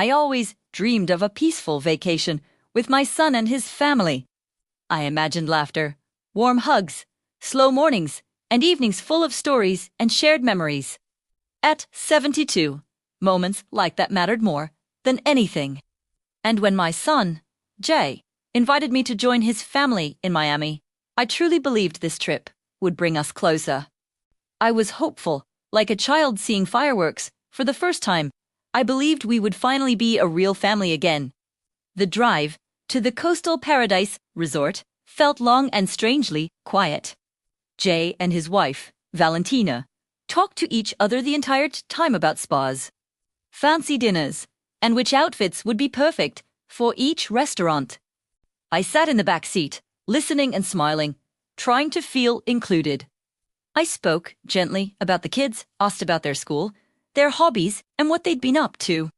I always dreamed of a peaceful vacation with my son and his family. I imagined laughter, warm hugs, slow mornings, and evenings full of stories and shared memories. At 72, moments like that mattered more than anything. And when my son, Jay, invited me to join his family in Miami, I truly believed this trip would bring us closer. I was hopeful, like a child seeing fireworks for the first time. I believed we would finally be a real family again. The drive to the Coastal Paradise Resort felt long and strangely quiet. Jay and his wife, Valentina, talked to each other the entire time about spas, fancy dinners, and which outfits would be perfect for each restaurant. I sat in the back seat, listening and smiling, trying to feel included. I spoke gently about the kids, asked about their school, their hobbies, and what they'd been up to.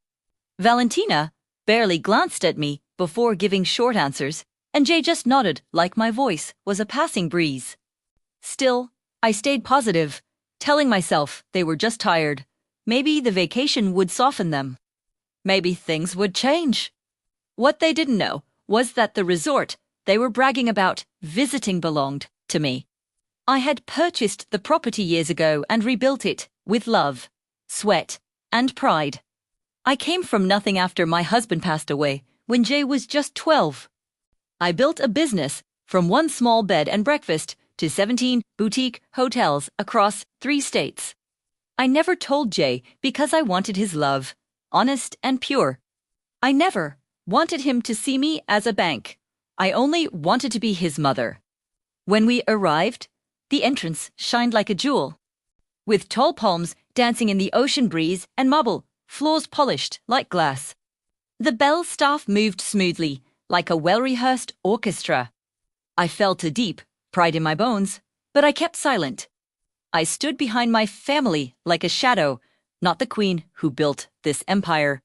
Valentina barely glanced at me before giving short answers, and Jay just nodded like my voice was a passing breeze. Still, I stayed positive, telling myself they were just tired. Maybe the vacation would soften them. Maybe things would change. What they didn't know was that the resort they were bragging about visiting belonged to me. I had purchased the property years ago and rebuilt it with love, sweat, and pride. I came from nothing after my husband passed away when Jay was just 12. I built a business from one small bed and breakfast to 17 boutique hotels across 3 states. I never told Jay because I wanted his love, honest and pure. I never wanted him to see me as a bank. I only wanted to be his mother. When we arrived, the entrance shined like a jewel, with tall palms dancing in the ocean breeze and marble floors polished like glass. The bell staff moved smoothly, like a well-rehearsed orchestra. I felt a deep pride in my bones, but I kept silent. I stood behind my family like a shadow, not the queen who built this empire.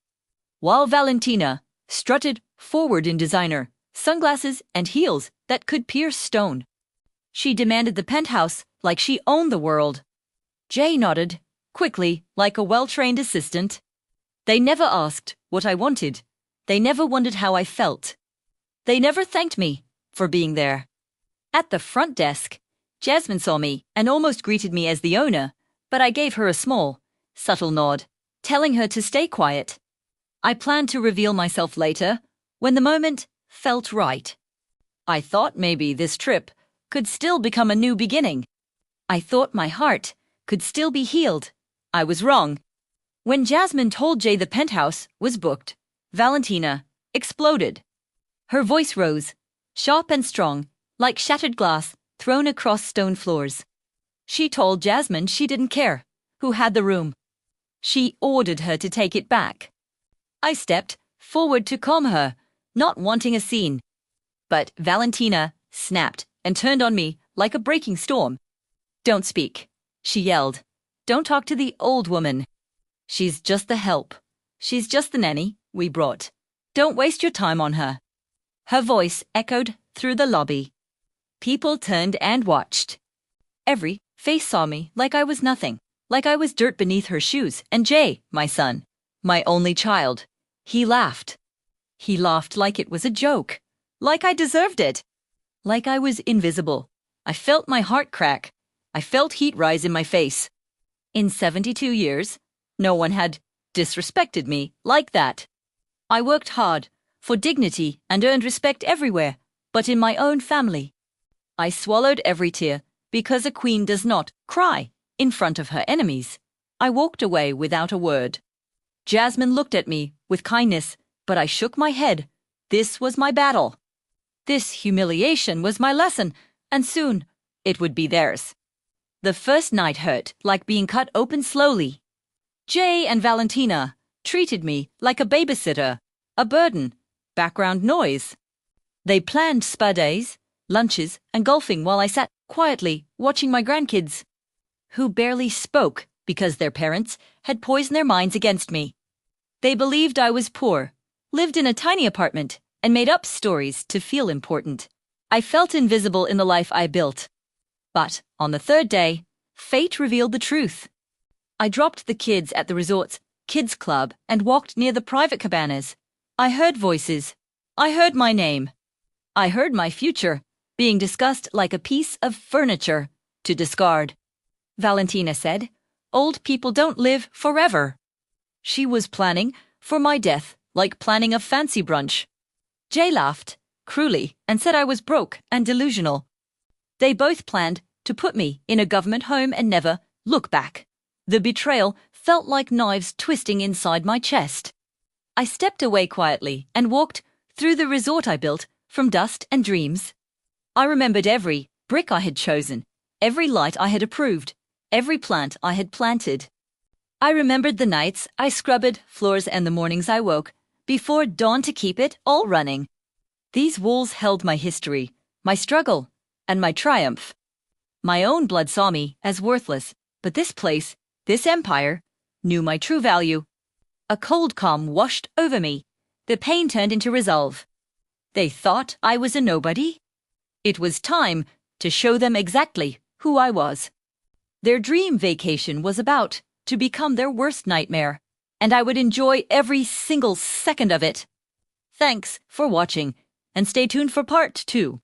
While Valentina strutted forward in designer, sunglasses and heels that could pierce stone. She demanded the penthouse like she owned the world. Jay nodded, quickly, like a well-trained assistant. They never asked what I wanted. They never wondered how I felt. They never thanked me for being there. At the front desk, Jasmine saw me and almost greeted me as the owner, but I gave her a small, subtle nod, telling her to stay quiet. I planned to reveal myself later, when the moment felt right. I thought maybe this trip could still become a new beginning. I thought my heart could still be healed. I was wrong. When Jasmine told Jay the penthouse was booked, Valentina exploded. Her voice rose, sharp and strong, like shattered glass thrown across stone floors. She told Jasmine she didn't care who had the room. She ordered her to take it back. I stepped forward to calm her, not wanting a scene. But Valentina snapped and turned on me like a breaking storm. "Don't speak," she yelled. "Don't talk to the old woman. She's just the help. She's just the nanny we brought. Don't waste your time on her." Her voice echoed through the lobby. People turned and watched. Every face saw me like I was nothing, like I was dirt beneath her shoes. And Jay, my son, my only child, he laughed. He laughed like it was a joke, like I deserved it, like I was invisible. I felt my heart crack. I felt heat rise in my face. In 72 years, no one had disrespected me like that. I worked hard for dignity and earned respect everywhere, but in my own family. I swallowed every tear because a queen does not cry in front of her enemies. I walked away without a word. Jasmine looked at me with kindness, but I shook my head. This was my battle. This humiliation was my lesson, and soon it would be theirs. The first night hurt like being cut open slowly. Jay and Valentina treated me like a babysitter, a burden, background noise. They planned spa days, lunches, and golfing while I sat quietly watching my grandkids, who barely spoke because their parents had poisoned their minds against me. They believed I was poor, lived in a tiny apartment, and made up stories to feel important. I felt invisible in the life I built. But on the third day, fate revealed the truth. I dropped the kids at the resort's kids' club, and walked near the private cabanas. I heard voices. I heard my name. I heard my future being discussed like a piece of furniture to discard. Valentina said, "Old people don't live forever." She was planning for my death like planning a fancy brunch. Jay laughed, cruelly, and said I was broke and delusional. They both planned to put me in a government home and never look back. The betrayal felt like knives twisting inside my chest. I stepped away quietly and walked through the resort I built from dust and dreams. I remembered every brick I had chosen, every light I had approved, every plant I had planted. I remembered the nights I scrubbed floors and the mornings I woke before dawn to keep it all running. These walls held my history, my struggle, and my triumph. My own blood saw me as worthless, but this place, this empire, knew my true value. A cold calm washed over me. The pain turned into resolve. They thought I was a nobody. It was time to show them exactly who I was. Their dream vacation was about to become their worst nightmare, and I would enjoy every single second of it. Thanks for watching, and stay tuned for part 2.